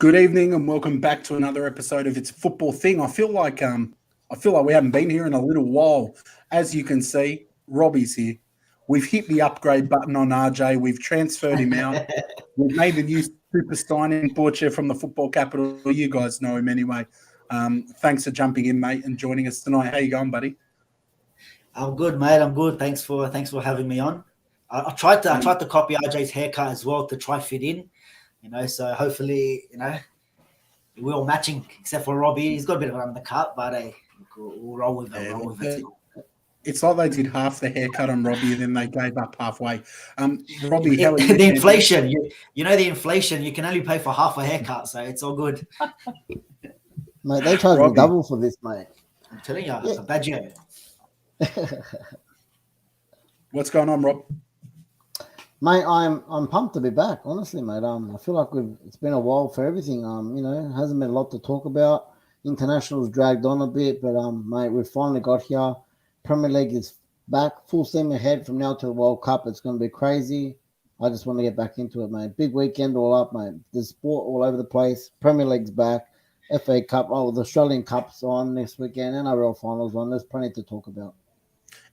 Good evening and welcome back to another episode of It's a Football Thing. I feel like we haven't been here in a little while. As you can see, Robbie's here. We've hit the upgrade button on RJ. We've transferred him out. We've made the new super signing, Borce from the football capital. You guys know him anyway. Thanks for jumping in, mate, and joining us tonight. How you going, buddy? I'm good, mate. I'm good. Thanks for having me on. I tried to copy RJ's haircut as well to try fit in. So hopefully, we're all matching except for Robbie. He's got a bit of an undercut, but we'll roll with it. It's like they did half the haircut on Robbie and then they gave up halfway. Robbie, how are you? The inflation, the inflation, you can only pay for half a haircut, so it's all good. Mate, they charge me double for this, mate. I'm telling you, it's a badger. What's going on, Rob? Mate, I'm pumped to be back, honestly, mate. I feel like it's been a while for everything. It hasn't been a lot to talk about. International's dragged on a bit, but mate, we've finally got here. Premier League is back, full steam ahead from now to the World Cup. It's going to be crazy. I just want to get back into it, mate. Big weekend all up, mate. There's sport all over the place. Premier League's back. FA Cup, the Australian Cup's on this weekend. NRL finals on. There's plenty to talk about.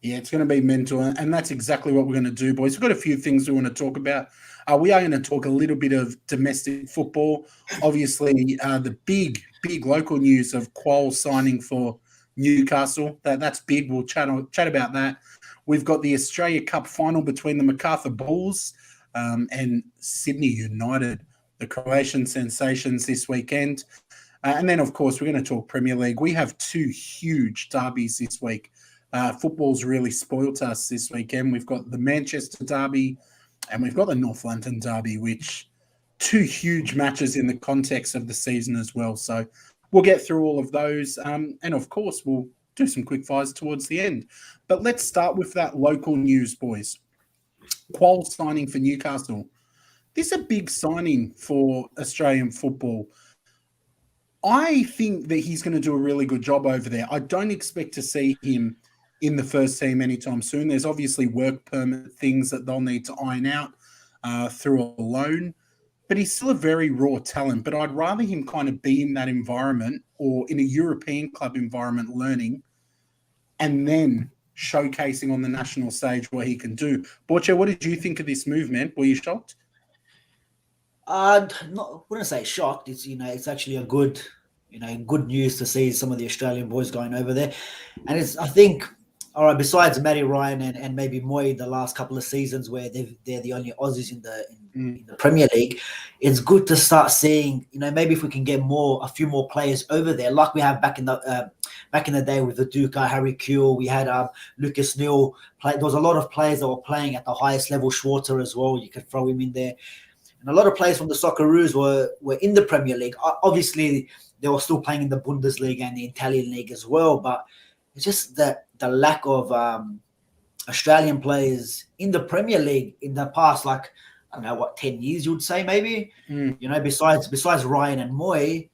Yeah, it's going to be mental, and that's exactly what we're going to do, boys. We've got a few things we want to talk about. We are going to talk a little bit of domestic football. Obviously, the big local news of Quoll signing for Newcastle. That's big. We'll chat about that. We've got the Australia Cup final between the Macarthur Bulls and Sydney United, the Croatian sensations this weekend. And then, of course, we're going to talk Premier League. We have two huge derbies this week. Football's really spoilt us this weekend. We've got the Manchester Derby and we've got the North London Derby, which two huge matches in the context of the season as well. So we'll get through all of those. And of course, we'll do some quick fires towards the end. But let's start with that local news, boys. Quoll signing for Newcastle. This is a big signing for Australian football. I think that he's going to do a really good job over there. I don't expect to see him in the first team anytime soon. There's obviously work permit things that they'll need to iron out through a loan, but he's still a very raw talent. But I'd rather him kind of be in that environment or in a European club environment learning and then showcasing on the national stage what he can do. Borce, what did you think of this move, man? Were you shocked? I wouldn't say shocked. It's actually a good news to see some of the Australian boys going over there. And I think, all right, besides Matty Ryan and maybe Moy the last couple of seasons where they're the only Aussies in the Premier League, it's good to start seeing, maybe if we can get a few more players over there, like we have back in the day with the Duca, Harry Kuehl, we had Lucas Neal. There was a lot of players that were playing at the highest level. Schwarzer as well, you could throw him in there. And a lot of players from the Socceroos were in the Premier League. Obviously, they were still playing in the Bundesliga and the Italian league as well. But it's just that the lack of Australian players in the Premier League in the past, 10 years, you would say maybe. Besides Ryan and Moy,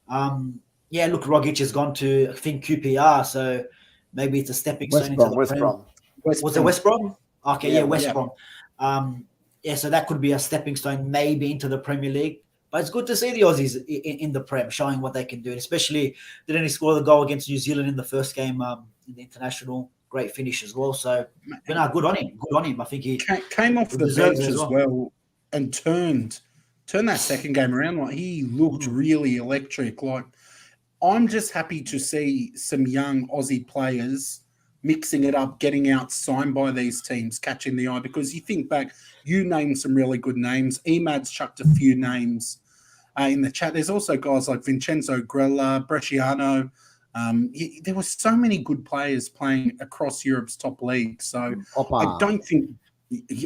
Rogic has gone to, I think, QPR. So maybe it's a stepping stone into the Premier League. Was it West Brom? Okay, West Brom. So that could be a stepping stone maybe into the Premier League. But it's good to see the Aussies in the Prem showing what they can do. And especially they didn't score the goal against New Zealand in the first game in the international. Great finish as well. So, good on him. Good on him. I think he came off the bench as well and turned that second game around. Like, he looked really electric. Like, I'm just happy to see some young Aussie players mixing it up, getting out signed by these teams, catching the eye. Because you think back, you named some really good names. Emad's chucked a few names in the chat. There's also guys like Vincenzo Grella, Bresciano. There were so many good players playing across Europe's top league. So I don't think,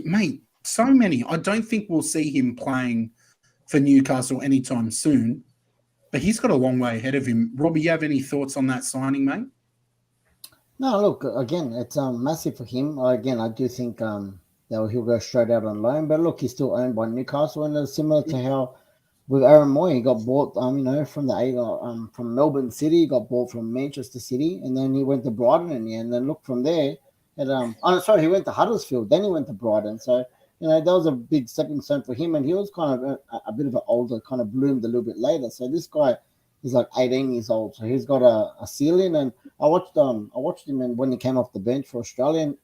mate, so many. I don't think we'll see him playing for Newcastle anytime soon. But he's got a long way ahead of him. Robbie, you have any thoughts on that signing, mate? No, look, again, it's massive for him. Again, I do think that he'll go straight out on loan. But look, he's still owned by Newcastle, and it's similar to how with Aaron Moy, he got bought, from Melbourne City, he got bought from Manchester City, and then he went to Brighton in the end. And then look from there, he went to Huddersfield, then he went to Brighton. So that was a big stepping stone for him, and he was kind of a bit of an older, kind of bloomed a little bit later. So this guy is like 18 years old, so he's got a ceiling. And I watched him, and when he came off the bench for Australia, and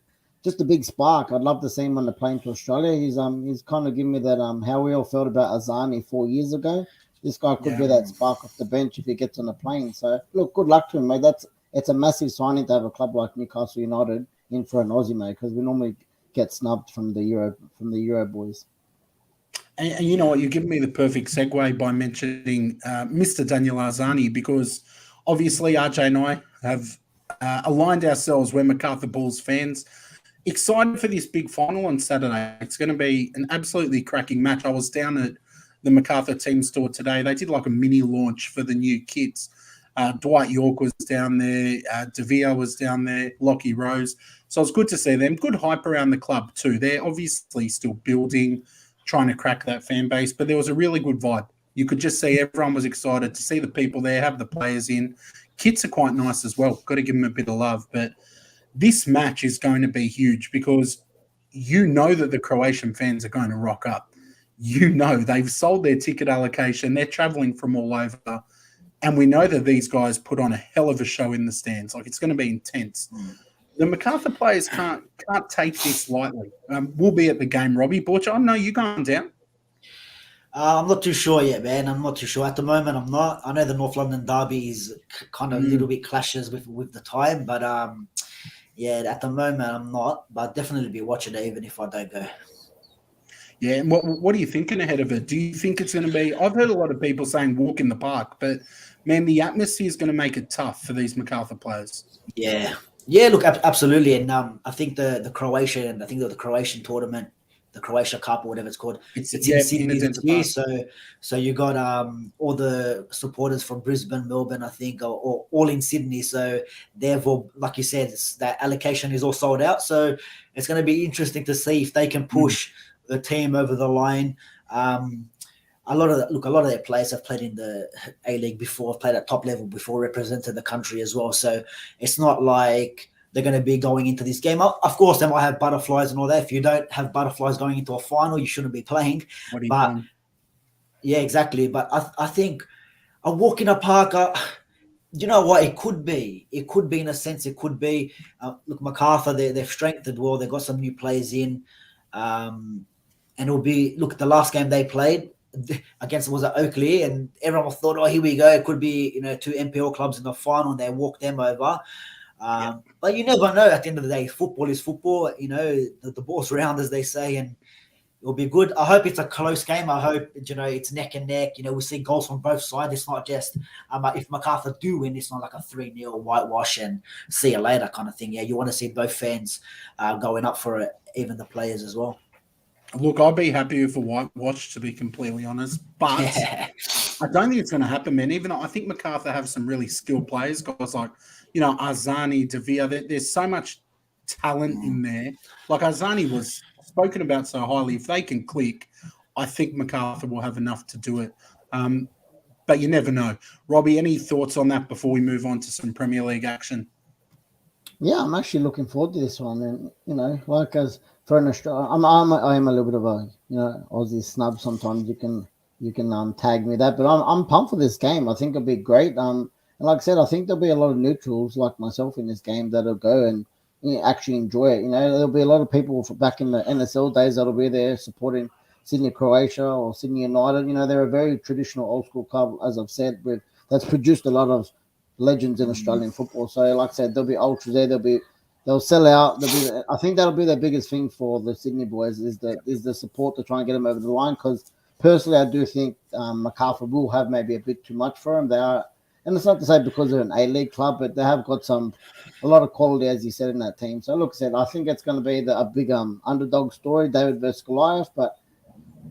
just a big spark. I'd love to see him on the plane to Australia. He's kind of giving me that how we all felt about Azani 4 years ago. This guy could be that spark off the bench if he gets on the plane. So look, good luck to him, mate. It's a massive signing to have a club like Newcastle United in for an Aussie, mate, because we normally get snubbed from the Euro boys. And you know what? You're giving me the perfect segue by mentioning Mr. Daniel Arzani, because obviously RJ and I have aligned ourselves. We're MacArthur Bulls fans. Excited for this big final on Saturday. It's going to be an absolutely cracking match. I was down at the MacArthur team store today. They did like a mini launch for the new kits. Dwight York was down there. Devere was down there. Lockie Rose. So it's good to see them. Good hype around the club too. They're obviously still building, trying to crack that fan base, but there was a really good vibe. You could just see everyone was excited to see the people there, have the players in. Kits are quite nice as well. Got to give them a bit of love. But this match is going to be huge because you know that the Croatian fans are going to rock up. You know they've sold their ticket allocation. They're traveling from all over. And we know that these guys put on a hell of a show in the stands. Like, it's going to be intense. The MacArthur players can't take this lightly. We'll be at the game, Robbie. Borce, I know you're going down. I'm not too sure yet, man. I'm not too sure. At the moment, I'm not. I know the North London Derby is kind of a little bit clashes with the time. But, yeah, at the moment, I'm not. But definitely be watching it even if I don't go. Yeah, and what are you thinking ahead of it? Do you think it's going to be – I've heard a lot of people saying walk in the park, but, man, the atmosphere is going to make it tough for these MacArthur players. Yeah. Yeah, look, absolutely. And I think the Croatian tournament, the Croatia Cup or whatever it's called, it's in Sydney this year. So you got all the supporters from Brisbane, Melbourne, I think, are all in Sydney. So therefore, like you said, that allocation is all sold out. So it's going to be interesting to see if they can push the team over the line. A lot of their players have played in the A-League before, played at top level before, represented the country as well. So it's not like they're going to be going into this game. Of course, they might have butterflies and all that. If you don't have butterflies going into a final, you shouldn't be playing. Yeah, exactly. But I think a walk in a park, you know what? It could be in a sense. It could be. Look, MacArthur, they've strengthened well. They've got some new players in. And it'll be, look, the last game they played against was at Oakley, and everyone thought, oh, here we go. It could be, two NPL clubs in the final, and they walked them over. But you never know. At the end of the day, football is football. The ball's round, as they say, and it'll be good. I hope it's a close game. I hope it's neck and neck. We'll see goals from both sides. It's not just if MacArthur do win, it's not like a 3-0 whitewash and see you later kind of thing. Yeah, you want to see both fans going up for it, even the players as well. Look, I'd be happy with a whitewash, to be completely honest. But I don't think it's going to happen, man. Even though I think MacArthur have some really skilled players, guys like, Arzani, Devere. There's so much talent in there. Like, Arzani was spoken about so highly. If they can click, I think MacArthur will have enough to do it. But you never know. Robbie, any thoughts on that before we move on to some Premier League action? Yeah, I'm actually looking forward to this one. And, as for an Australian, I am a little bit of a, Aussie snub sometimes. You can tag me that. But I'm pumped for this game. I think it'll be great. And like I said, I think there'll be a lot of neutrals like myself in this game that'll go and actually enjoy it. There'll be a lot of people back in the NSL days that'll be there supporting Sydney Croatia or Sydney United. They're a very traditional old school club, as I've said, that's produced a lot of legends in Australian football. So like I said, there'll be ultras there. They'll sell out. I think that'll be the biggest thing for the Sydney boys is the support to try and get them over the line. Because personally, I do think MacArthur will have maybe a bit too much for them. They are, and it's not to say because they're an A-League club, but they have got a lot of quality, as you said, in that team. So look, I think it's going to be a big underdog story, David versus Goliath. But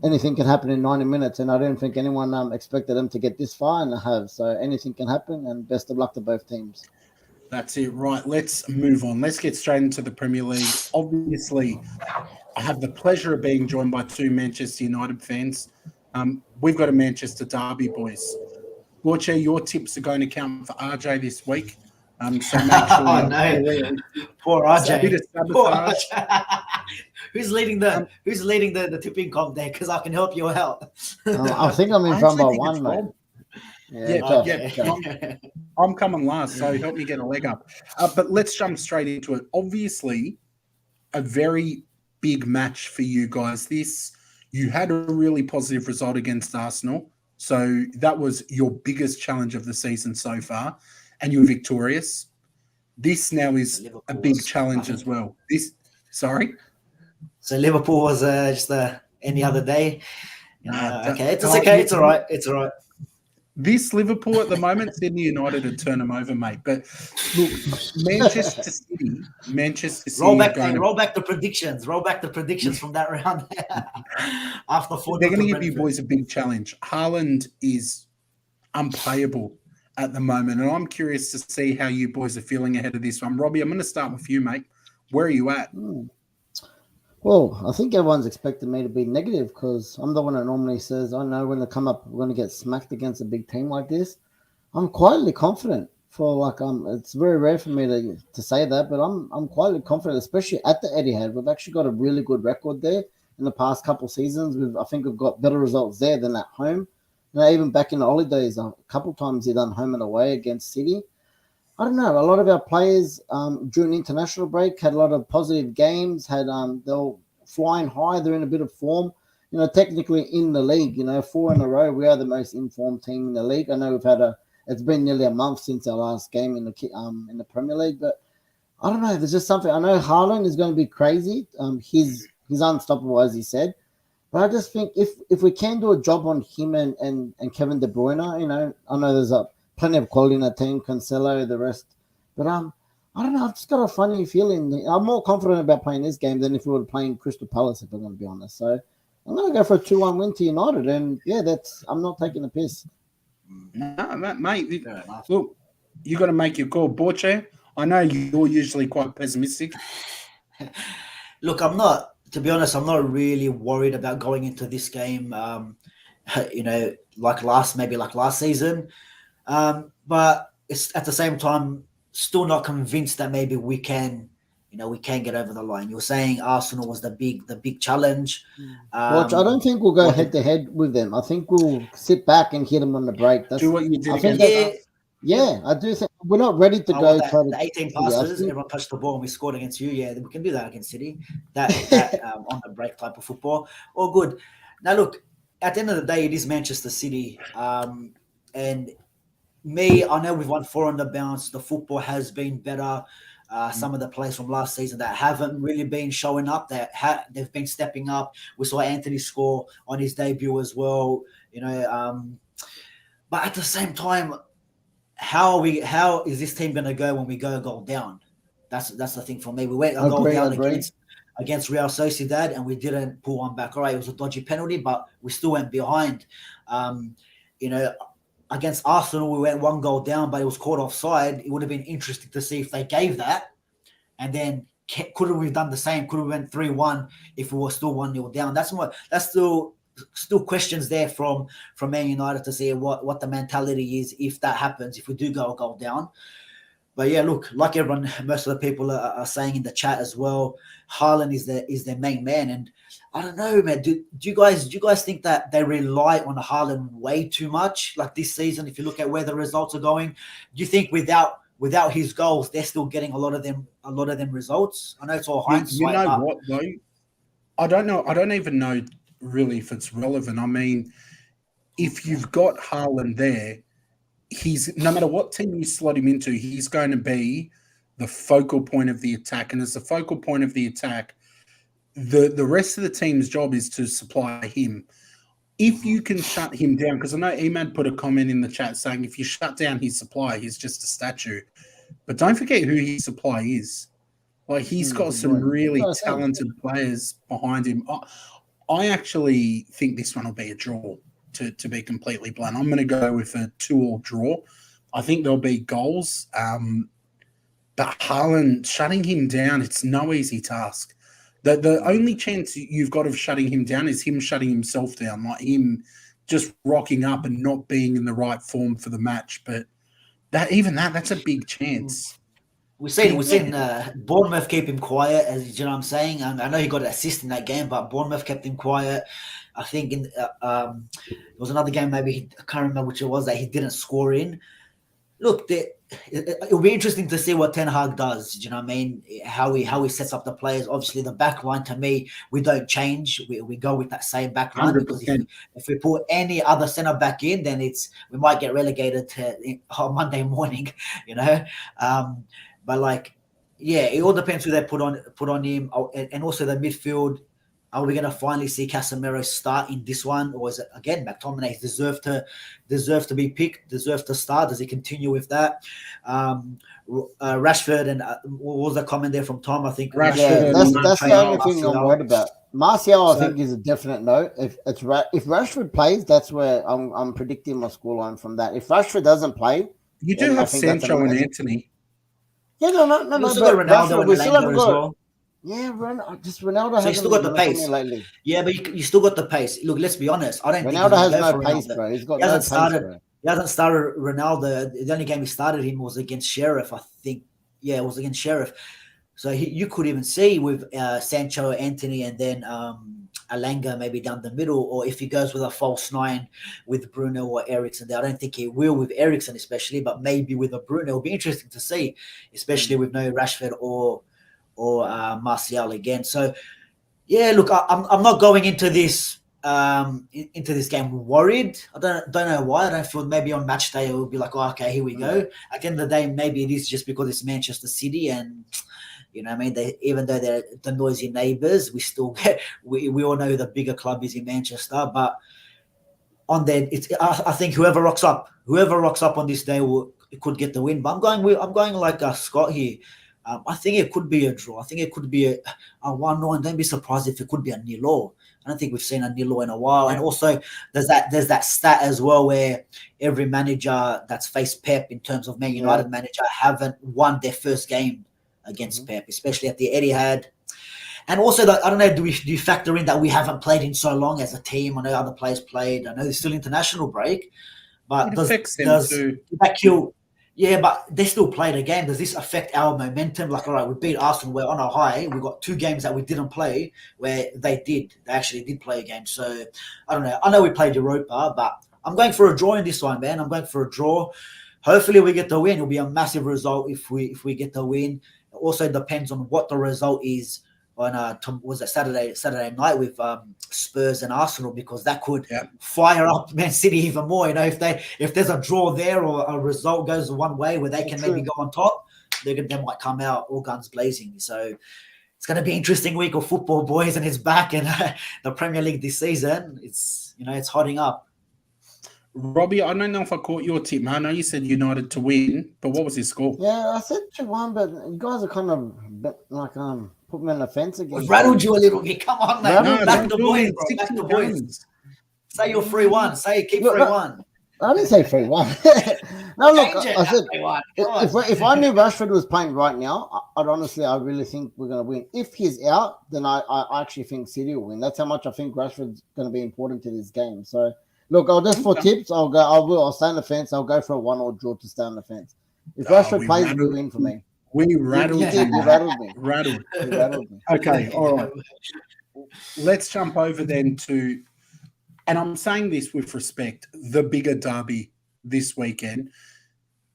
anything can happen in 90 minutes, and I don't think anyone expected them to get this far, and they have. So anything can happen, and best of luck to both teams. That's it. Right, let's move on. Let's get straight into the Premier League. Obviously, I have the pleasure of being joined by two Manchester United fans. We've got a Manchester Derby, boys. Borce, your tips are going to count for RJ this week. So make sure Poor RJ. a bit of sabotage. Who's leading the tipping comp there? Because I can help you out. I think I'm in I front by actually think it's one, mate. Rob. Yeah, Yeah, Josh. I'm coming last, so help me get a leg up. But let's jump straight into it. Obviously, a very big match for you guys. You had a really positive result against Arsenal, so that was your biggest challenge of the season so far, and you were victorious. This now is a big challenge as well. So Liverpool was just any other day. Okay, it's okay. It's all right. It's all right. This Liverpool at the moment, Sydney United would turn them over, mate. But look, Manchester City Roll back the predictions. Roll back the predictions from that round. After 4, they're going to give you boys a big challenge. Haaland is unplayable at the moment, and I'm curious to see how you boys are feeling ahead of this one. Robbie, I'm going to start with you, mate. Where are you at? Well, I think everyone's expecting me to be negative because I'm the one that normally says, I know when they come up, we're going to get smacked against a big team like this. I'm quietly confident it's very rare for me to say that, but I'm quietly confident, especially at the Etihad. We've actually got a really good record there in the past couple of seasons. I think we've got better results there than at home. Even back in the holidays, a couple of times he done home and away against City. I don't know. A lot of our players during international break had a lot of positive games. They were flying high. They're in a bit of form. Technically in the league, 4 in a row, we are the most informed team in the league. I know it's been nearly a month since our last game in the Premier League, but I don't know. There's just something. I know Haaland is going to be crazy. He's unstoppable, as he said. But I just think if we can do a job on him and Kevin De Bruyne, I know there's plenty of quality in that team, Cancelo, the rest. But I don't know. I've just got a funny feeling. I'm more confident about playing this game than if we were playing Crystal Palace, if I'm going to be honest. So I'm going to go for a 2-1 win to United. And, I'm not taking the piss. No, mate. Look, you got to make your call. Borce, I know you're usually quite pessimistic. Look, to be honest, I'm not really worried about going into this game, like last season. But it's at the same time still not convinced that maybe we can get over the line. You're saying Arsenal was the big challenge. Watch, I don't think we'll go head to head with them. I think we'll sit back and hit them on the break. Do what you did against us. Yeah, I do think we're not ready to go. The 18 passes, everyone touched the ball and we scored against you. Yeah, we can do that against City. That on the break type of football. All good. Now look, at the end of the day, it is Manchester City. And I know we've won 4 on the bounce. The football has been better. Some of the players from last season that haven't really been showing up, they've been stepping up. We saw Anthony score on his debut as well. But at the same time, how is this team going to go when we go a goal down? That's the thing for me. We went a goal down against Real Sociedad and we didn't pull one back. All right, it was a dodgy penalty, but we still went behind. Against Arsenal, we went 1 goal down, but it was caught offside. It would have been interesting to see if they gave that. And then could we have done the same? Could we have went 3-1 if we were still 1-0 down? That's still questions there from Man United to see what the mentality is if that happens, if we do go a goal down. But yeah, look, like everyone, most of the people are saying in the chat as well, Haaland is their main man. And I don't know, man. Do you guys think that they rely on Haaland way too much? Like this season, if you look at where the results are going, do you think without his goals, they're still getting a lot of them results? I know it's all hindsight. You know what though? I don't know. I don't even know really if it's relevant. I mean, if you've got Haaland there, he's no matter what team you slot him into, he's going to be the focal point of the attack. And as the focal point of the attack, the rest of the team's job is to supply him. If you can shut him down, because I know Emad put a comment in the chat saying if you shut down his supply, he's just a statue. But don't forget who his supply is. Like he's got some really talented players behind him. I actually think this one will be a draw. To be completely blunt, I'm going to go with a 2-2 draw. I think there'll be goals. But Haaland, shutting him down, it's no easy task. The only chance you've got of shutting him down is him shutting himself down, like him just rocking up and not being in the right form for the match. But that's a big chance. We've seen Bournemouth keep him quiet, as you know what I'm saying. And I know he got an assist in that game, but Bournemouth kept him quiet. I think there was another game, maybe I can't remember which it was, that he didn't score in. Look, it'll be interesting to see what Ten Hag does. Do you know what I mean? How he sets up the players. Obviously, the back line, to me, we don't change. We go with that same back line, because if we put any other centre back in, then we might get relegated on Monday morning. You know, but like, yeah, it all depends who they put on him, and also the midfield. Are we going to finally see Casemiro start in this one, or is it again McTominay deserve to be picked, deserve to start? Does he continue with that? Rashford and what was the comment there from Tom? I think Rashford. That's the only thing I'm worried about. Martial, I think, is a definite no. If Rashford plays, that's where I'm predicting my scoreline from that. If Rashford doesn't play, you do have Sancho and Anthony. Yeah, no. We still got Ronaldo and Ronaldo as well. Yeah, Ronaldo. So you still got the pace lately. Yeah, but you still got the pace. Look, let's be honest. I don't think Ronaldo has no pace, bro. He's got no pace, bro. He hasn't started Ronaldo. The only game he started him was against Sheriff, I think. Yeah, it was against Sheriff. So you could even see with Sancho, Anthony, and then Alanga maybe down the middle, or if he goes with a false nine with Bruno or Eriksen. I don't think he will with Eriksen especially, but maybe with a Bruno. It'll be interesting to see, especially with no Rashford or Martial again. So yeah, look, I'm not going into this game worried. I don't know why. I don't feel maybe on match day it will be like, oh, okay, here we go. At the end of the day, maybe it is just because it's Manchester City, and you know what I mean, even though they're the noisy neighbours, we all know the bigger club is in Manchester. But on there, I think whoever rocks up on this day could get the win. But I'm going like Scott here. I think it could be a draw. I think it could be a 1-0, and don't be surprised if it could be a 0-0. I don't think we've seen a 0-0 in a while. And also, there's that stat as well where every manager that's faced Pep, in terms of Man United manager, haven't won their first game against Pep, especially at the Etihad. And also, I don't know, do you factor in that we haven't played in so long as a team? I know other players played. I know there's still international break, but does that kill? Yeah, but they still played a game. Does this affect our momentum? Like, all right, we beat Arsenal. We're on a high. We've got 2 games that we didn't play where they actually did play a game. So, I don't know. I know we played Europa, but I'm going for a draw in this one, man. I'm going for a draw. Hopefully, we get the win. It'll be a massive result if we get the win. It also depends on what the result is on was it Saturday night with Spurs and Arsenal, because that could fire up Man City even more. You know, if there's a draw there or a result goes one way where they can maybe go on top, they might come out all guns blazing. So it's going to be an interesting week of football, boys, and it's back in the Premier League this season. It's hotting up. Robbie, I don't know if I caught your tip, man. I know you said United to win, but what was his score? Yeah, I said 2-1, but you guys are kind of like put me on the fence again. Rattled you a little bit. Come on, mate. Back the boys, bro. Back the boys. Say you're 3-1. Say keep 3-1. I didn't say 3-1. No, look, I said if I knew Rashford was playing right now, I really think we're going to win. If he's out, then I actually think City will win. That's how much I think Rashford's going to be important to this game. So, look, I'll just for tips, I'll stay on the fence. I'll go for a 1-1 draw to stay on the fence. If Rashford plays, we'll win for me. We rattled you. You rattled me. Rattled. You rattled me. Okay, all right. Let's jump over then to, and I'm saying this with respect, the bigger derby this weekend.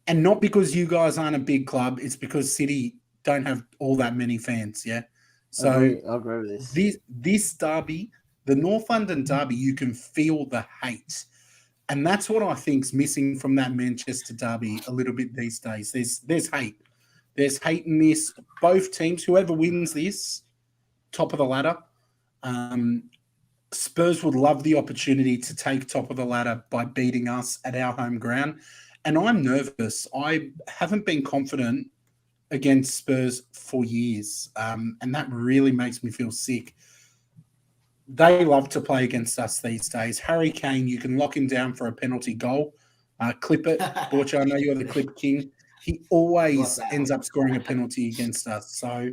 And not because you guys aren't a big club, it's because City don't have all that many fans, yeah? So I agree with this. This derby, the North London derby, you can feel the hate. And that's what I think's missing from that Manchester derby a little bit these days. There's hate. There's hate in this. Both teams, whoever wins this, top of the ladder. Spurs would love the opportunity to take top of the ladder by beating us at our home ground. And I'm nervous. I haven't been confident against Spurs for years. And that really makes me feel sick. They love to play against us these days. Harry Kane, you can lock him down for a penalty goal. Clip it. Borce, I know you're the clip king. He always ends up scoring a penalty against us. So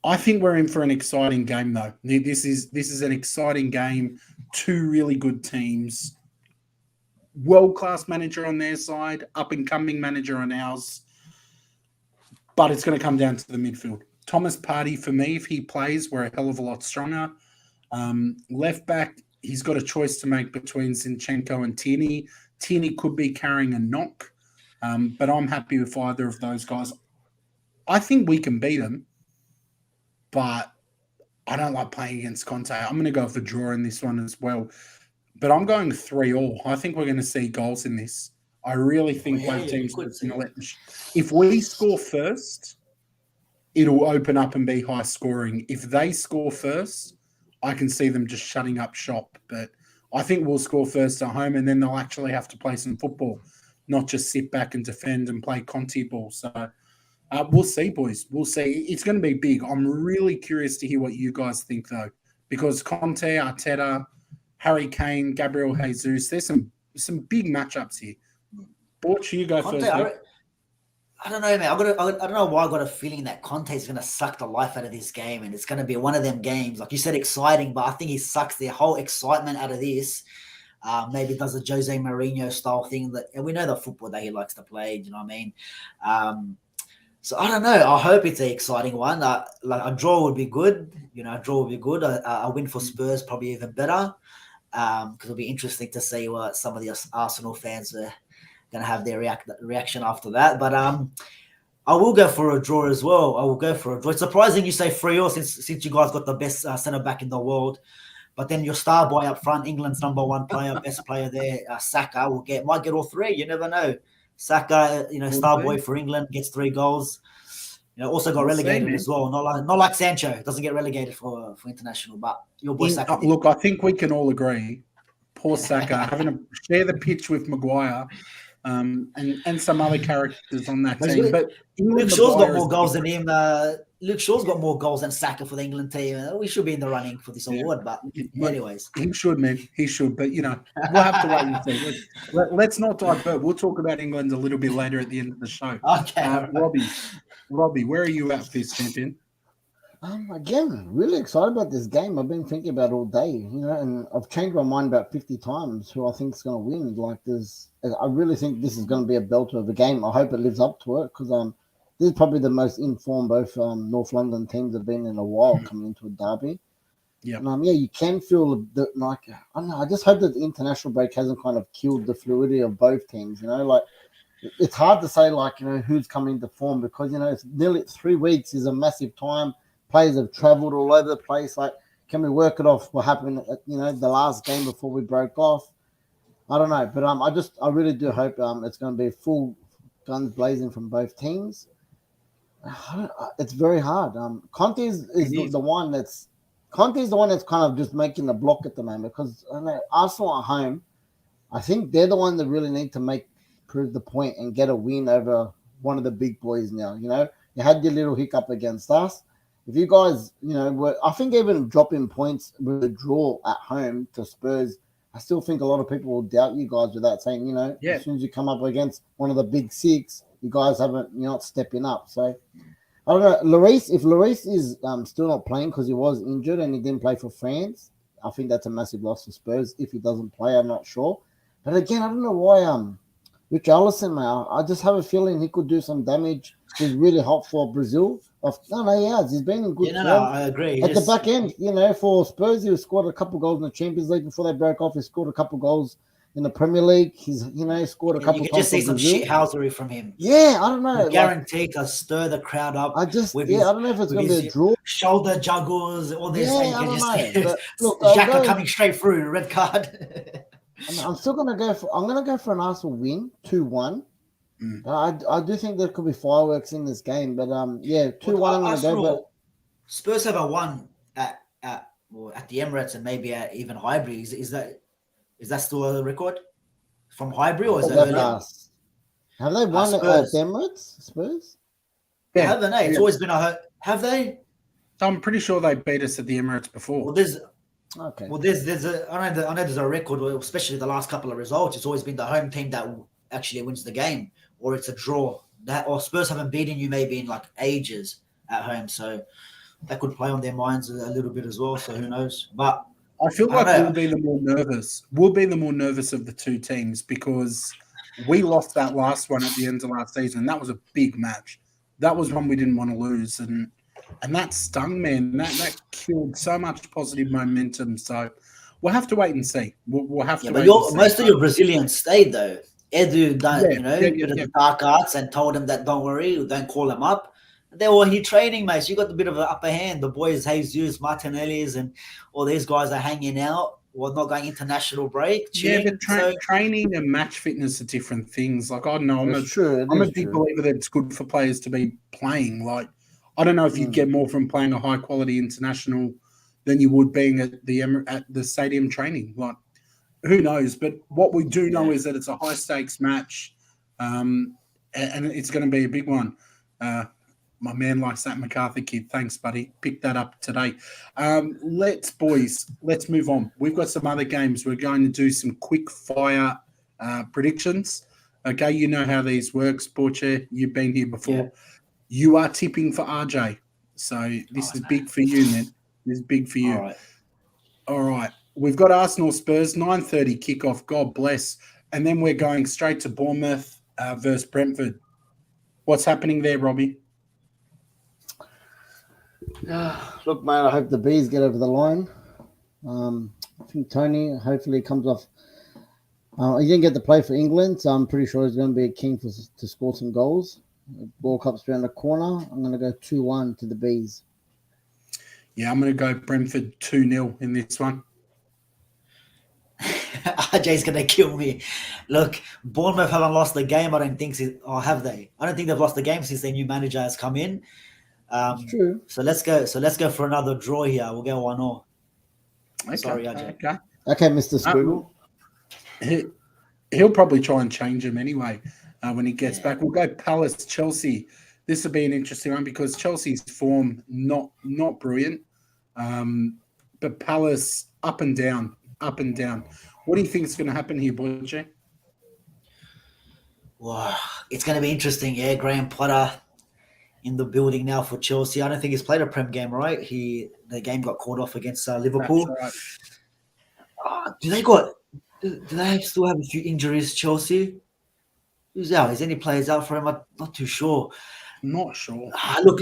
I think we're in for an exciting game, though. This is an exciting game. 2 really good teams. World-class manager on their side, up-and-coming manager on ours. but it's going to come down to the midfield. Thomas Partey, for me, if he plays, we're a hell of a lot stronger. Left back, he's got a choice to make between Zinchenko and Tierney. Tierney could be carrying a knock, but I'm happy with either of those guys. I think we can beat them, but I don't like playing against Conte. I'm going to go for draw in this one as well. But I'm going 3-3. I think we're going to see goals in this. I really think both teams are going to let them. If we score first, it'll open up and be high scoring. If they score first, I can see them just shutting up shop. But I think we'll score first at home, and then they'll actually have to play some football, not just sit back and defend and play Conte ball. So we'll see, boys. We'll see. It's going to be big. I'm really curious to hear what you guys think, though, because Conte, Arteta, Harry Kane, Gabriel Jesus, there's some big matchups here. Borce, you go Conte, first. I don't know, man. I don't know why I got a feeling that Conte is going to suck the life out of this game, and it's going to be one of them games, like you said, exciting. But I think he sucks the whole excitement out of this. Maybe does a Jose Mourinho style thing and we know the football that he likes to play. Do you know what I mean? So I don't know. I hope it's an exciting one. Like a draw would be good. A draw would be good. A win for Spurs probably even better. Because it'll be interesting to see what some of the Arsenal fans are going to have their reaction after that. But I will go for a draw as well. I will go for a draw. It's surprising you say 3-3 since you guys got the best centre-back in the world. But then your star boy up front, England's number one player, best player there, Saka, might get all three. You never know. Saka, star boy for England, gets 3 goals. Also got relegated as well. Not like Sancho, doesn't get relegated for international. But your boy Saka. Look, I think we can all agree. Poor Saka having to share the pitch with Maguire, and some other characters on that team. But Luke Shaw's got more goals than him. Luke Shaw's got more goals than Saka for the England team. We should be in the running for this award. But anyways, he should, man. He should. But we'll have to wait and see. Let's not divert. We'll talk about England a little bit later at the end of the show. Okay, Robbie, where are you at for this, champion? Again, really excited about this game. I've been thinking about it all day, and I've changed my mind about 50 times who I think is going to win. I really think this is going to be a belter of a game. I hope it lives up to it because this is probably the most informed both North London teams have been in a while coming into a derby. Yeah, you can feel I don't know. I just hope that the international break hasn't kind of killed the fluidity of both teams. It's hard to say who's coming into form because it's nearly 3 weeks is a massive time. Players have travelled all over the place. Can we work it off what happened at, the last game before we broke off? I don't know. But I really do hope it's going to be full guns blazing from both teams. It's very hard. Conte is the one that's kind of just making the block at the moment because Arsenal at home, I think they're the one that really need to prove the point and get a win over one of the big boys now. You had your little hiccup against us. If you guys, I think even dropping points with a draw at home to Spurs, I still think a lot of people will doubt you guys with that, saying, as soon as you come up against one of the big 6, you guys you're not stepping up. So, I don't know. If Lloris is still not playing because he was injured and he didn't play for France, I think that's a massive loss for Spurs. If he doesn't play, I'm not sure. But again, I don't know why Richarlison, man, I just have a feeling he could do some damage. He's really hot for Brazil. He has. He's been in good form. I agree. At the back end, for Spurs, he scored a couple goals in the Champions League before they broke off. He scored a couple goals in the Premier League. He's, scored a couple times. You can just see some shithousery from him. Yeah, I don't know. Guaranteed to stir the crowd up. I don't know if it's going to be a draw. Shoulder juggles, all this. Yeah, I don't know. Look, Xhaka coming straight through, red card. I'm still going to go for. I'm going to go for an Arsenal win, 2-1. I do think there could be fireworks in this game, but 2-1. Spurs have a 1 at the Emirates and maybe at even Highbury. Is that still a record from Highbury or is it earlier? Have they won at the Emirates? Spurs? Yeah, have they? It's always been have they? I'm pretty sure they beat us at the Emirates before. Well, there's I know there's a record, especially the last couple of results. It's always been the home team that actually wins the game. Or it's a draw. Or Spurs haven't beaten you maybe in ages at home, so that could play on their minds a little bit as well. So who knows? But I feel like we'll be the more nervous. We'll be the more nervous of the two teams because we lost that last one at the end of last season. That was a big match. that was one we didn't want to lose, and that stung, man. That killed so much positive momentum. So we'll have to wait and see. We'll have to but wait and see. most of your Brazilians stayed though. Edu done, bit of the dark arts and told him that don't worry, don't call him up. They were here training, mate. So you got a bit of an upper hand. The boys, Jesus, Martinelli's, and all these guys are hanging out. We're not going international break. Chilling, but training and match fitness are different things. Like, I don't know, I'm a big believer that it's good for players to be playing. Like, I don't know if you'd get more from playing a high quality international than you would being at the stadium training. Like, who knows? But what we do know is that it's a high stakes match, and it's going to be a big one. My man likes that McArthur kid. Thanks, buddy. Picked that up today. Let's move on. We've got some other games. We're going to do some quick fire predictions. Okay, you know how these work, Borce. You've been here before. Yeah. You are tipping for RJ. So this is big for you, man. This is big for you. All right. We've got Arsenal Spurs, 9:30 kickoff. God bless. And then we're going straight to Bournemouth versus Brentford. What's happening there, Robbie? Look, mate, I hope the Bees get over the line. I think Tony hopefully comes off. He didn't get to play for England, so I'm pretty sure he's going to be keen to score some goals. Ball Cup's around the corner. I'm going to go 2-1 to the Bees. Yeah, I'm going to go Brentford 2-0 in this one. RJ's going to kill me. Look, Bournemouth haven't lost the game, I don't think, or have they? I don't think they've lost the game since their new manager has come in. True. So let's go for another draw here. We'll go 1-0. Okay. Sorry, RJ. Okay, Mr. Squiggle. He'll probably try and change him anyway when he gets back. We'll go Palace Chelsea. This will be an interesting one because Chelsea's form not brilliant, but Palace up and down. What do you think is going to happen here, Borce? Wow, it's going to be interesting. Yeah, Graham Potter in the building now for Chelsea. I don't think he's played a Prem game, right? The game got called off against Liverpool. That's right. Do they still have a few injuries, Chelsea? Who's out? Is any players out for him? I'm not too sure. Not sure. Look.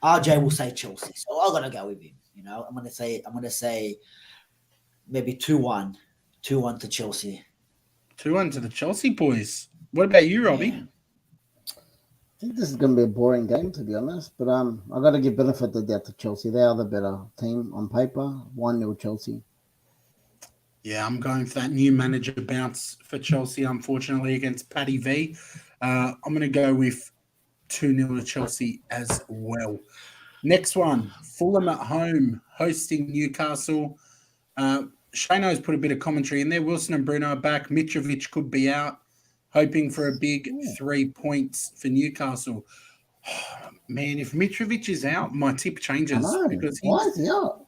RJ will say Chelsea, so I'm gonna go with him. I'm gonna say maybe 2-1 to Chelsea. 2-1 to the Chelsea boys. What about you, Robbie? Yeah. I think this is going to be a boring game, to be honest. But I've got to give benefit of the doubt to Chelsea. They are the better team on paper. 1-0 Chelsea. Yeah, I'm going for that new manager bounce for Chelsea, unfortunately, against Paddy V. I'm going to go with 2-0 to Chelsea as well. Next one, Fulham at home, hosting Newcastle. Shano's put a bit of commentary in there. Wilson and Bruno are back. Mitrovic could be out. Hoping for a big 3 points for Newcastle. Oh, man, if Mitrovic is out, my tip changes. Because why is he out?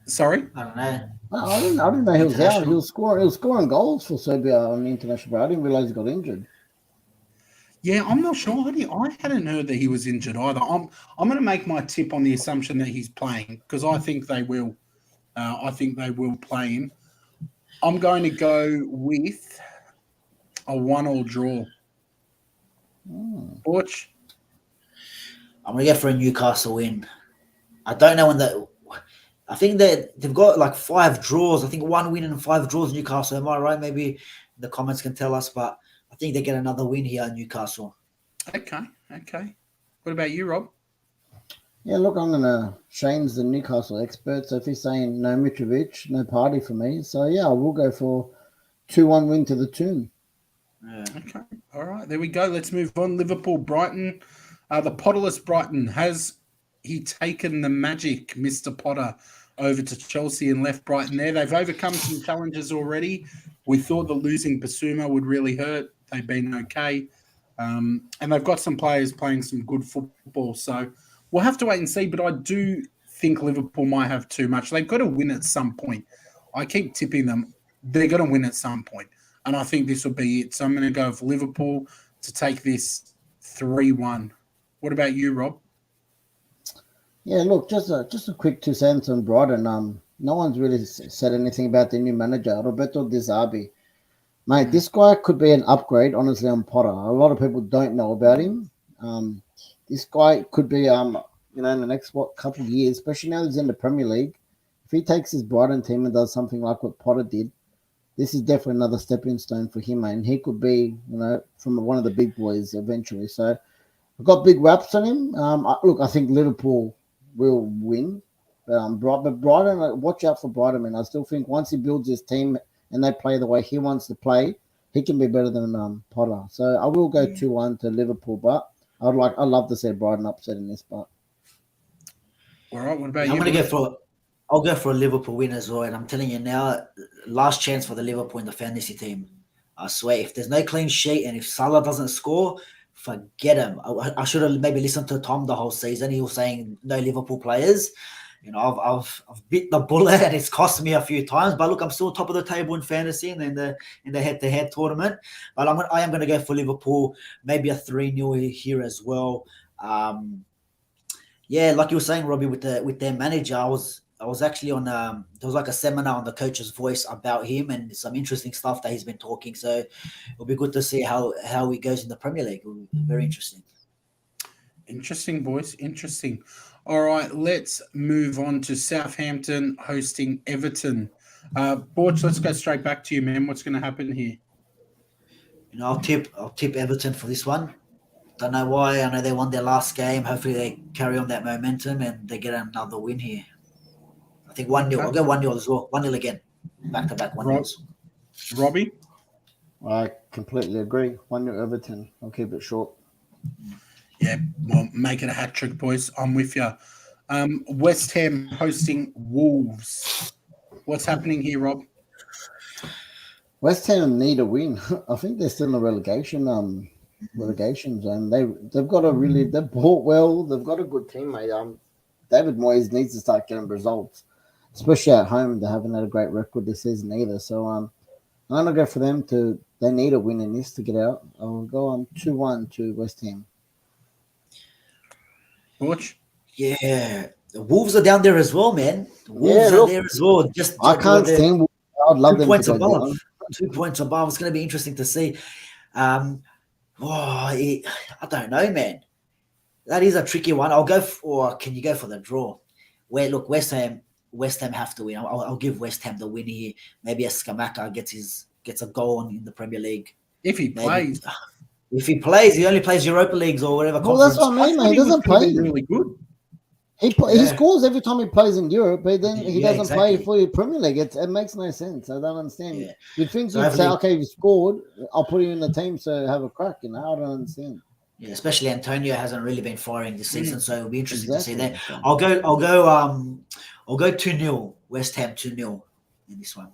Sorry? I don't know. I didn't know he was out. He was scoring goals for Serbia on the international break. I didn't realize he got injured. Yeah, I'm not sure. I hadn't heard that he was injured either. I'm going to make my tip on the assumption that he's playing because I think they will. I think they will play him. I'm going to go with a 1-1 draw. Borch? I'm going to go for a Newcastle win. I don't know I think they've got like 5 draws. I think 1 win and 5 draws Newcastle. Am I right? Maybe the comments can tell us, but I think they get another win here at Newcastle. Okay. What about you, Rob? Yeah, look, I'm going to Shane's the Newcastle expert. So if he's saying no Mitrovic, no party for me. So, yeah, I will go for 2-1 win to the Toon. Yeah. Okay. All right. There we go. Let's move on. Liverpool Brighton. The Potterless Brighton. Has he taken the magic, Mr. Potter, over to Chelsea and left Brighton there? They've overcome some challenges already. We thought the losing Basuma would really hurt. They've been okay. And they've got some players playing some good football. So we'll have to wait and see. But I do think Liverpool might have too much. They've got to win at some point. I keep tipping them. They're going to win at some point. And I think this will be it. So I'm going to go for Liverpool to take this 3-1. What about you, Rob? Yeah, look, just a quick 2 cents on Brighton. No one's really said anything about the new manager, Roberto Di Zerbi. Mate, this guy could be an upgrade, honestly, on Potter. A lot of people don't know about him. This guy could be, in the next couple of years, especially now he's in the Premier League. If he takes his Brighton team and does something like what Potter did, this is definitely another stepping stone for him, and he could be, from one of the big boys eventually. So I've got big raps on him. I think Liverpool will win. But Brighton, watch out for Brighton, man. I still think once he builds his team and they play the way he wants to play, he can be better than Potter. So I will go 2-1 to Liverpool, but I'd love to see Brighton upset in this part. All right, what about I'm you? going to I'll go for a Liverpool win as well. And I'm telling you now, last chance for the Liverpool in the fantasy team. I swear, if there's no clean sheet and if Salah doesn't score, forget him. I should have maybe listened to Tom the whole season. He was saying no Liverpool players. I've bit the bullet and it's cost me a few times. But look, I'm still top of the table in fantasy and in the head-to-head tournament. But I am going to go for Liverpool. Maybe a 3-0 here as well. Yeah, like you were saying, Robbie, with their manager, I was actually on there was like a seminar on the coach's voice about him and some interesting stuff that he's been talking. So it'll be good to see how he goes in the Premier League. It'll be very interesting. Interesting, boys. Interesting. All right, let's move on to Southampton hosting Everton. Borce, let's go straight back to you, man. What's going to happen here? I'll tip Everton for this one. Don't know why. I know they won their last game. Hopefully they carry on that momentum and they get another win here. I think 1-0. I'll go 1-0 as well. 1-0 again. Back-to-back 1-0s. Robbie? I completely agree. 1-0 Everton. I'll keep it short. Yeah, well, make it a hat trick, boys. I'm with you. West Ham hosting Wolves. What's happening here, Rob? West Ham need a win. I think they're still in the relegation zone. They've bought well. They've got a good team, mate. David Moyes needs to start getting results, especially at home. They haven't had a great record this season either. So I'm gonna go for them to. They need a win in this to get out. I'll go 2-1 to West Ham. Watch. Yeah, the Wolves are down there as well, man. The Wolves are there as well. I can't stand Wolves. I'd love 2 them points to go above. down. 2 points above. It's going to be interesting to see. I don't know, man. That is a tricky one. I'll go or can you go for the draw? Look, West Ham have to win. I'll give West Ham the win here. Maybe a Skamaka gets a goal in the Premier League. If he plays. If he plays, he only plays Europa Leagues or whatever. Well, that's what I mean, man. He doesn't play. Really good. He scores every time he plays in Europe, but then he doesn't play for the Premier League. It makes no sense. I don't understand. Yeah. You'd think you'd say, okay, you scored, I'll put you in the team to have a crack. I don't understand. Yeah, especially Antonio hasn't really been firing this season, so it'll be interesting to see that. I'll go 2-0 West Ham 2-0 in this one.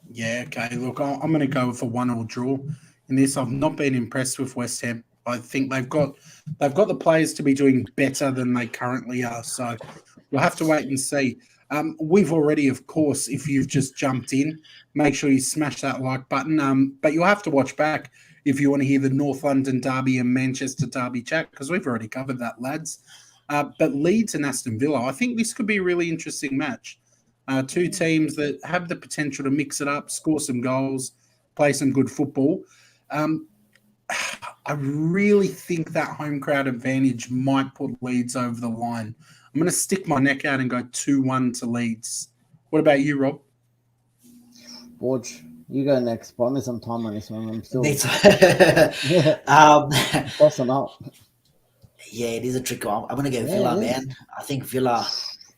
Yeah, okay. Look, I'm going to go for 1-1 draw in this. I've not been impressed with West Ham. I think they've got the players to be doing better than they currently are. So we'll have to wait and see. We've already, of course, if you've just jumped in, make sure you smash that like button. But you'll have to watch back if you want to hear the North London Derby and Manchester Derby chat, because we've already covered that, lads. But Leeds and Aston Villa, I think this could be a really interesting match. Two teams that have the potential to mix it up, score some goals, play some good football. I really think that home crowd advantage might put Leeds over the line. I'm going to stick my neck out and go 2-1 to Leeds. What about you, Rob? Borge, you go next. Buy me some time on this one. I'm still tossing up. Yeah, it is a tricky one. I'm going to go Villa, man. I think Villa,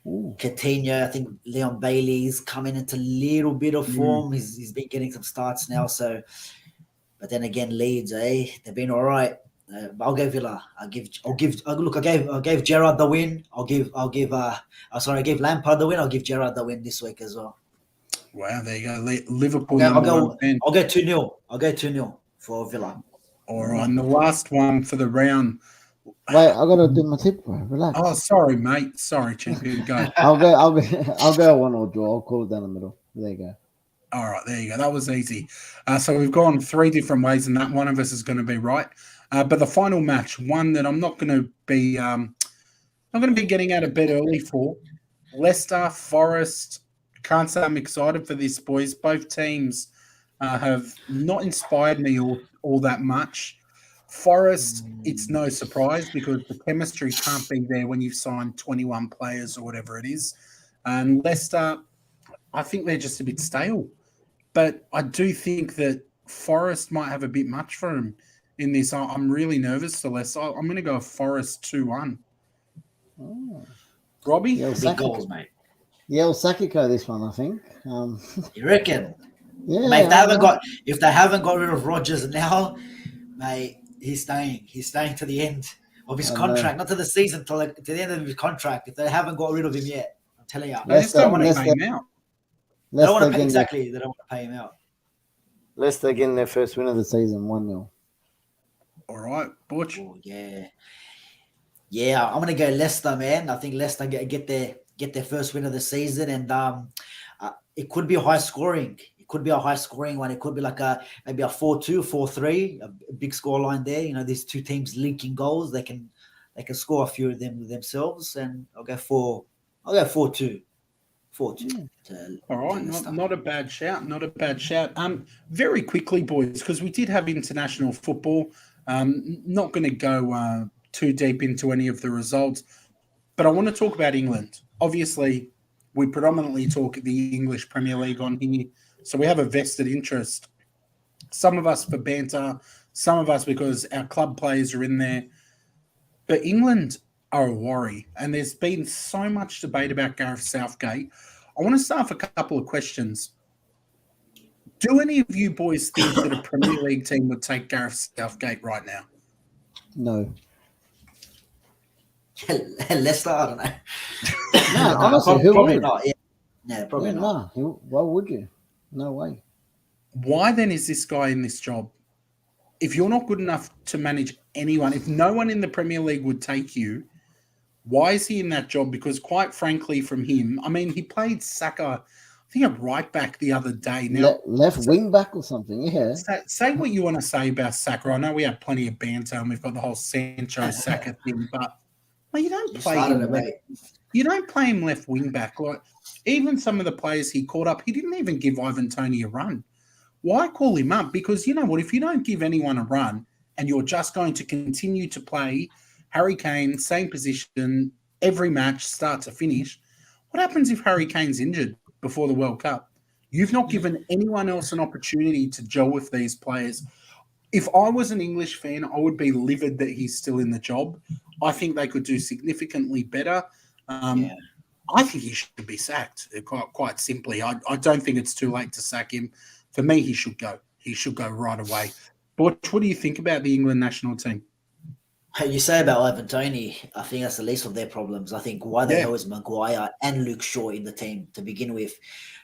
Coutinho, I think Leon Bailey's coming into a little bit of form. He's been getting some starts now, so... But then again, Leeds, they've been all right. I'll go Villa. I gave Gerrard the win. I gave Lampard the win. I'll give Gerrard the win this week as well. Wow, there you go. Liverpool. I'll go 2-0. I'll go 2-0 for Villa. All right, and the last one for the round. Wait, I gotta do my tip, bro. Relax. Oh, sorry, mate. Sorry, champion. Go. I'll go 1-1 draw. I'll call it down the middle. There you go. All right, there you go. That was easy. So we've gone 3 different ways, and that one of us is going to be right. But the final match, one that I'm not going to be getting out of bed early for, Leicester, Forest. Can't say I'm excited for this, boys. Both teams have not inspired me all that much. Forest, it's no surprise because the chemistry can't be there when you've signed 21 players or whatever it is. And Leicester, I think they're just a bit stale. But I do think that Forest might have a bit much for him in this. I'm really nervous for Leicester. I'm going to go Forest 2-1. Oh. Robbie? Yeah, Big goals, mate. Yeah, Sakiko this one, I think. You reckon? Yeah. Mate, if they haven't got rid of Rodgers now, mate, he's staying. He's staying to the end of his contract, not to the season, to the end of his contract. If they haven't got rid of him yet, I'm telling you, They just don't want to pay him out. They don't want to pay exactly. They don't want to pay him out. Leicester getting their first win of the season, 1-0. All right, Butch. Oh, yeah. I'm gonna go Leicester, man. I think Leicester get their first win of the season, and it could be a high scoring. It could be a high scoring one. It could be like maybe a 4-2, 4-3, a big score line there. You know, these two teams linking goals. They can score a few of them themselves, and I'll go 4-2. 4-2. All right, not a bad shout. Not a bad shout. Very quickly, boys, because we did have international football. Not going to go too deep into any of the results, but I want to talk about England. Obviously, we predominantly talk the English Premier League on here, so we have a vested interest. Some of us for banter, some of us because our club players are in there. But England are a worry, and there's been so much debate about Gareth Southgate. I want to start with a couple of questions. Do any of you boys think that a Premier League team would take Gareth Southgate right now? No. Leicester, I don't know. No, honestly, who probably would? not. Yeah, probably not. No, why would you? No way. Why then is this guy in this job? If you're not good enough to manage anyone, if no one in the Premier League would take you, why is he in that job? Because quite frankly, from him, I mean, he played Saka, I think, a right back the other day. Now, left wing back or something, yeah. Say what you want to say about Saka. I know we have plenty of banter and we've got the whole Sancho Saka thing, but you don't play him. You don't play him left wing back. Like even some of the players he caught up, he didn't even give Ivan Toney a run. Why call him up? Because you know what? If you don't give anyone a run and you're just going to continue to play Harry Kane, same position, every match, start to finish, what happens if Harry Kane's injured before the World Cup? You've not given anyone else an opportunity to gel with these players. If I was an English fan, I would be livid that he's still in the job. I think they could do significantly better. I think he should be sacked, quite simply. I don't think it's too late to sack him. For me, he should go. He should go right away. But what do you think about the England national team? You say about Ivan Toney, I think that's the least of their problems. I think why the hell is Maguire and Luke Shaw in the team to begin with?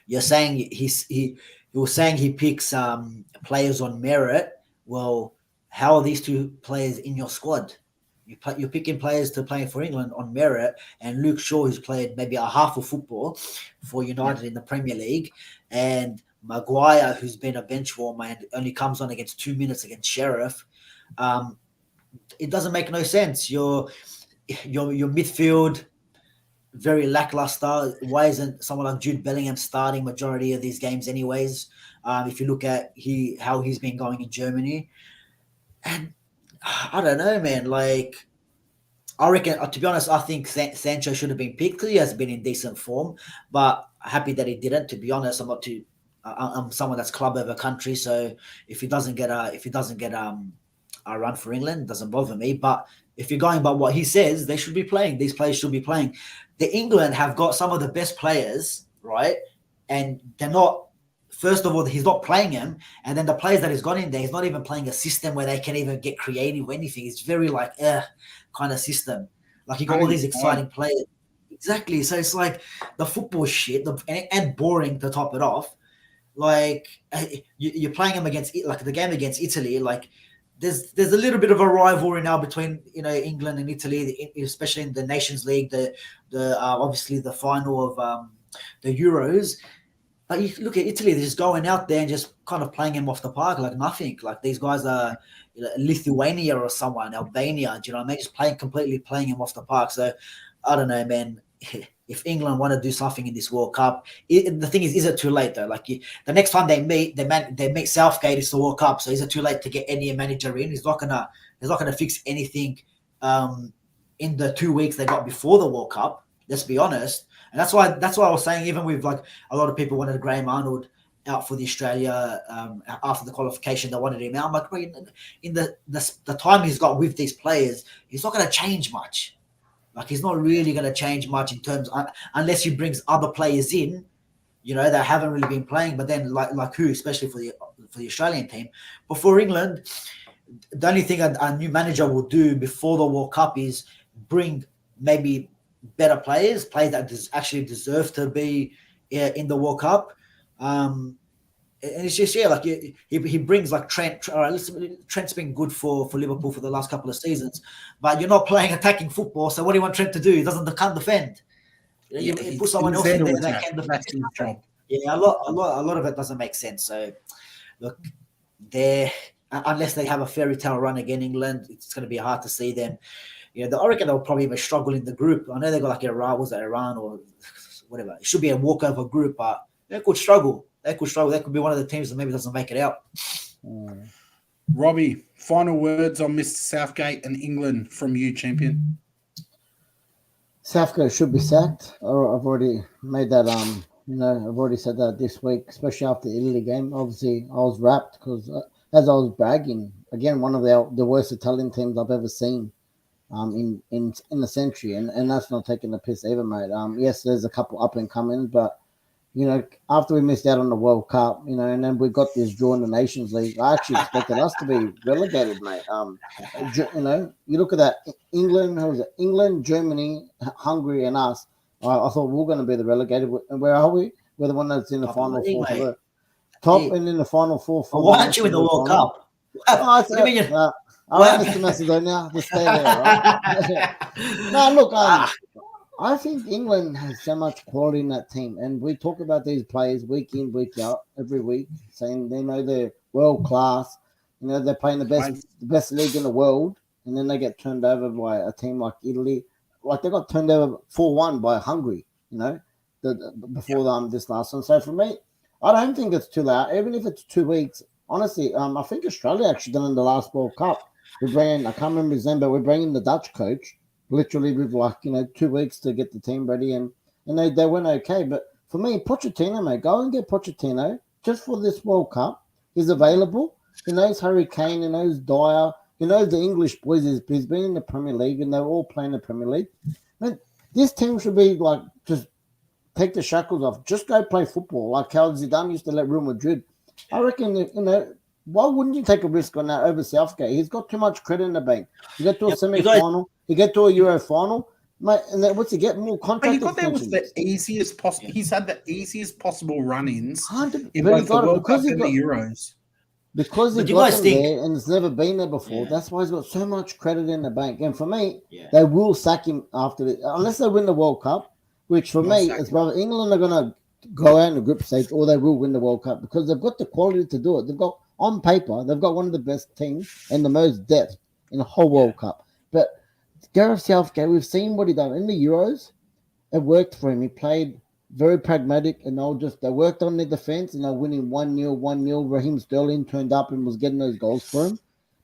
You're saying he picks players on merit. Well, how are these two players in your squad? You're picking players to play for England on merit, and Luke Shaw, who's played maybe a half of football for United in the Premier League, and Maguire, who's been a bench warmer and only comes on against 2 minutes against Sheriff. It doesn't make no sense. Your midfield very lackluster. Why isn't someone like Jude Bellingham starting majority of these games anyways? If you look at how he's been going in Germany, and I don't know, man. Like, I reckon, to be honest, I think Sancho should have been picked because he has been in decent form. But happy that he didn't. To be honest, I'm someone that's club over country. So if he doesn't get a run for England, it doesn't bother me. But if you're going by what he says, they should be playing. These players should be playing. The England have got some of the best players, right? And they're not. First of all, he's not playing him, and then the players that he's got in there, he's not even playing a system where they can even get creative or anything. It's very like kind of system. Like you got all these exciting players. Exactly. So it's like the football shit and boring to top it off. Like you're playing him against like the game against Italy. Like there's a little bit of a rivalry now between England and Italy, especially in the Nations League. The obviously the final of the Euros. But you look at Italy, they're just going out there and just kind of playing him off the park like nothing. Like these guys are Lithuania or someone, Albania, do you know what I mean? Just completely playing him off the park. So I don't know, man. If England want to do something in this World Cup, the thing is it too late though? Like the next time they meet Southgate, it's the World Cup. So is it too late to get any manager in? He's not gonna It's not going to fix anything in the 2 weeks they got before the World Cup. Let's be honest, and that's why I was saying, even with like a lot of people wanted Graham Arnold out for the Australia after the qualification, they wanted him out. I'm like, in the time he's got with these players, he's not going to change much. Like, he's not really going to change much in terms unless he brings other players in, that haven't really been playing. But then like who, especially for the Australian team. But for England, the only thing a new manager will do before the World Cup is bring maybe better players that actually deserve to be in the World Cup. And it's just, like he brings like Trent. All right, listen, Trent's been good for Liverpool for the last couple of seasons, but you're not playing attacking football. can't defend. You put someone else in there that can defend. Yeah, a lot of it doesn't make sense. So look, unless they have a fairy tale run again, England, it's going to be hard to see them. I reckon they'll probably even struggle in the group. I know they got like Iran or whatever. It should be a walkover group, but they could struggle. That could be one of the teams that maybe doesn't make it out. Robbie, final words on Mr. Southgate and England from you, champion. Southgate should be sacked. I've already made that. I've already said that this week, especially after the Italy game. Obviously, I was wrapped because as I was bragging, again, one of the worst Italian teams I've ever seen. In the century, and that's not taking the piss either, mate. Yes, there's a couple up and coming, but after we missed out on the World Cup, and then we got this draw in the Nations League, I actually expected us to be relegated, mate. You look at that, England, Germany, Hungary, and us. I thought we were going to be the relegated, and where are we? We're the one that's in the final four. And in the final four. Why aren't you in the World Cup? I went to Macedonia to stay there, right? No, look, I think England has so much quality in that team, and we talk about these players week in, week out, every week, saying they're world class. They're playing the best league in the world, and then they get turned over by a team like Italy. Like, they got turned over 4-1 by Hungary. Before this last one. So for me, I don't think it's too late. Even if it's 2 weeks, honestly, I think Australia actually done in the last World Cup. I can't remember his name, but we're bringing the Dutch coach, literally with 2 weeks to get the team ready, and they went okay. But for me, Pochettino, mate, go and get Pochettino just for this World Cup. He's available. He knows Harry Kane. He knows Dyer. He knows the English boys. He's been in the Premier League, and they're all playing the Premier League. Man, this team should be just take the shackles off. Just go play football like how Zidane used to let Real Madrid. I reckon, why wouldn't you take a risk on that over Southgate? He's got too much credit in the bank. You get to a semi-final, you get to a Euro final, mate, and then what's he get? More contract extensions. He got there with the easiest possible. He's had the easiest possible run-ins in both the World Cup and the Euros. Because he got them there and it's never been there before. That's why he's got so much credit in the bank. And for me, they will sack him after it, unless they win the World Cup, which for me is whether England are going to go out in the group stage or they will win the World Cup because they've got the quality to do it. They've got, on paper, they've got one of the best teams and the most depth in the whole World Cup. But Gareth Southgate, we've seen what he done in the Euros. It worked for him. He played very pragmatic, and they worked on their defense, and they're winning 1-0. Raheem Sterling turned up and was getting those goals for him.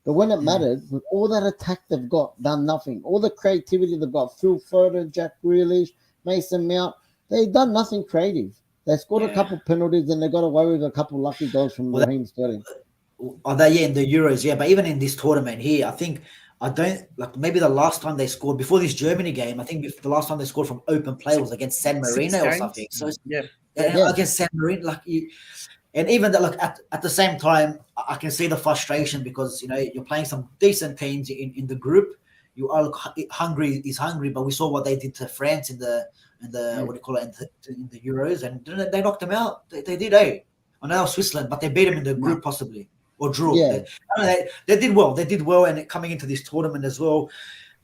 But when it mattered, with all that attack they've got, done nothing. All the creativity they've got, Phil Foden, Jack Grealish, Mason Mount, they've done nothing creative. They scored a couple of penalties, and they got away with a couple of lucky goals from Raheem Sterling. In the Euros, but even in this tournament here, maybe the last time they scored before this Germany game, I think the last time they scored from open play was against San Marino or something. So against San Marino, and even that, at the same time, I can see the frustration because you're playing some decent teams in the group. You are hungry, but we saw what they did to France in the in the Euros, and they knocked them out. They did, I know Switzerland, but they beat them in the group possibly. Or draw. Yeah. They did well. They did well, and coming into this tournament as well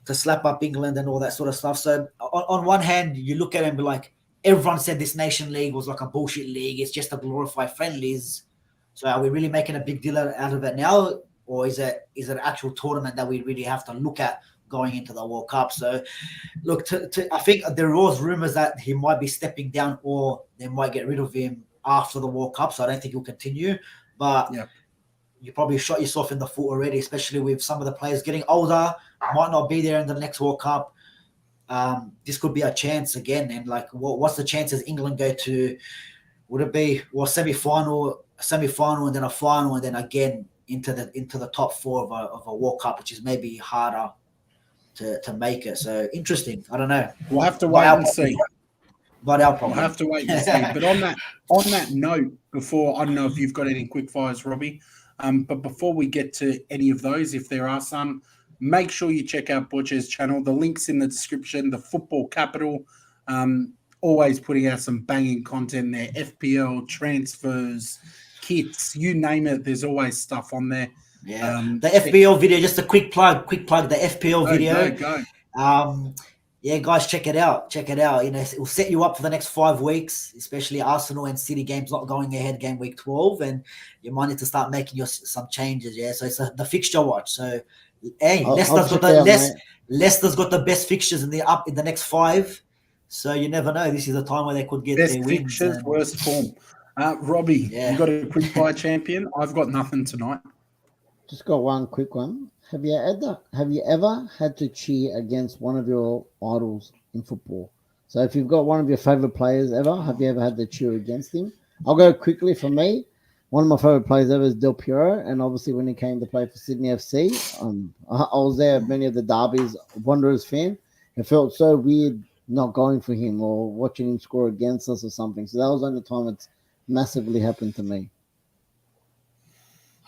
to slap up England and all that sort of stuff. So on one hand, you look at it and be like, everyone said this Nation League was like a bullshit league. It's just a glorified friendlies. So are we really making a big deal out of it now, or is it an actual tournament that we really have to look at going into the World Cup? So look, I think there was rumors that he might be stepping down, or they might get rid of him after the World Cup. So I don't think he'll continue, but. Yeah. you probably shot yourself in the foot already, especially with some of the players getting older, might not be there in the next World Cup. This could be a chance again. And like, what's the chances England go to? Would it be semi-final, and then a final, and then again into the top four of a World Cup, which is maybe harder to make it. So interesting. I don't know. We'll have to wait and see. But our problem. We'll have to wait and see. But on that note, before, I don't know if you've got any quick fires, Robbie, but before we get to any of those, if there are some, make sure you check out Borce's channel. The link's in the description. The Football Capital, always putting out some banging content there. FPL, transfers, kits, you name it. There's always stuff on there. Yeah, the FPL video, just a quick plug, the FPL video. Go. Yeah, guys, check it out. You know, it will set you up for the next 5 weeks, especially Arsenal and City games not going ahead game week 12, and you might need to start making some changes. Yeah, so it's the fixture watch. So, hey, Leicester's got the best fixtures in the next 5. So you never know. This is a time where they could get best their wins. Fixtures, worst form. Robbie, you got a quick fire champion? I've got nothing tonight. Just got one quick one. Have you ever had to cheer against one of your idols in football? So if you've got one of your favorite players ever, have you ever had to cheer against him? I'll go quickly for me. One of my favorite players ever is Del Piero, and obviously when he came to play for Sydney FC, I was there at many of the Derbies, Wanderers fan. It felt so weird not going for him or watching him score against us or something. So that was the only time it's massively happened to me.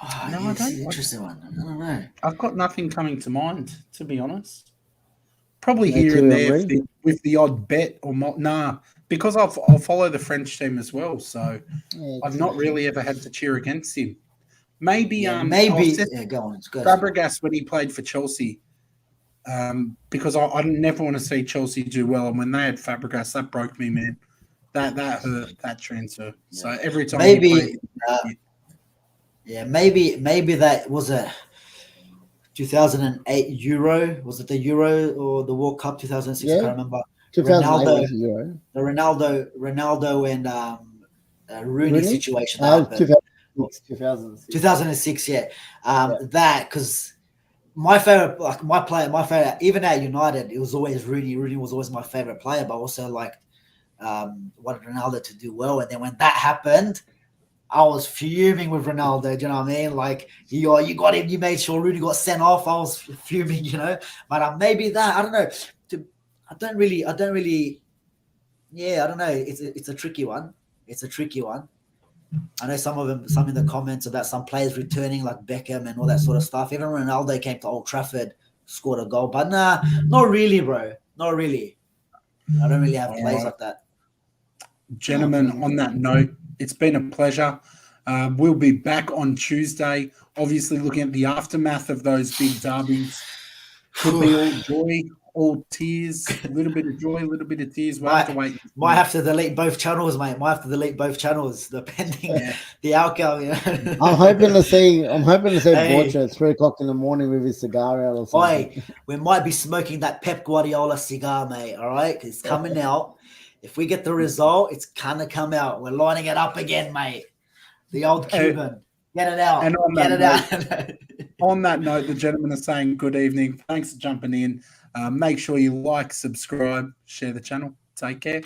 Oh, no, I don't. Interesting one. I don't know. I've got nothing coming to mind, to be honest. Probably here and there with the odd bet or because I'll follow the French team as well. So I've not really ever had to cheer against him. Maybe go on. It's good. Fabregas when he played for Chelsea. Because I never want to see Chelsea do well, and when they had Fabregas, that broke me, man. That hurt, that transfer. Yeah. So every time maybe that was a 2008 Euro. Was it the Euro or the World Cup 2006? Yeah. I can't remember. 2008 Euro. The Ronaldo and Rooney situation. 2006. Yeah. That because. My favorite, even at United, it was always Rooney. Rooney was always my favorite player, but also wanted Ronaldo to do well. And then when that happened, I was fuming with Ronaldo. Do you know what I mean? Like you got him, you made sure Rooney got sent off. I was fuming, you know. But maybe that I don't know. I don't really. Yeah, I don't know. It's a tricky one. I know some in the comments about some players returning like Beckham and all that sort of stuff. Even Ronaldo came to Old Trafford, scored a goal. But nah, not really, bro. Not really. I don't really have plays like that. Gentlemen, on that note, it's been a pleasure. We'll be back on Tuesday, obviously looking at the aftermath of those big derbies. Could be all joy, all tears, a little bit of joy, a little bit of tears. We'll have to wait. Might have to delete both channels, mate. Depending the outcome. Yeah. I'm hoping to see Borce at 3:00 in the morning with his cigar out or something. Boy, we might be smoking that Pep Guardiola cigar, mate. All right, because it's coming out. If we get the result, it's gonna come out. We're lining it up again, mate. The old Cuban. Get it out. And on that note, the gentlemen are saying good evening. Thanks for jumping in. Make sure you like, subscribe, share the channel. Take care.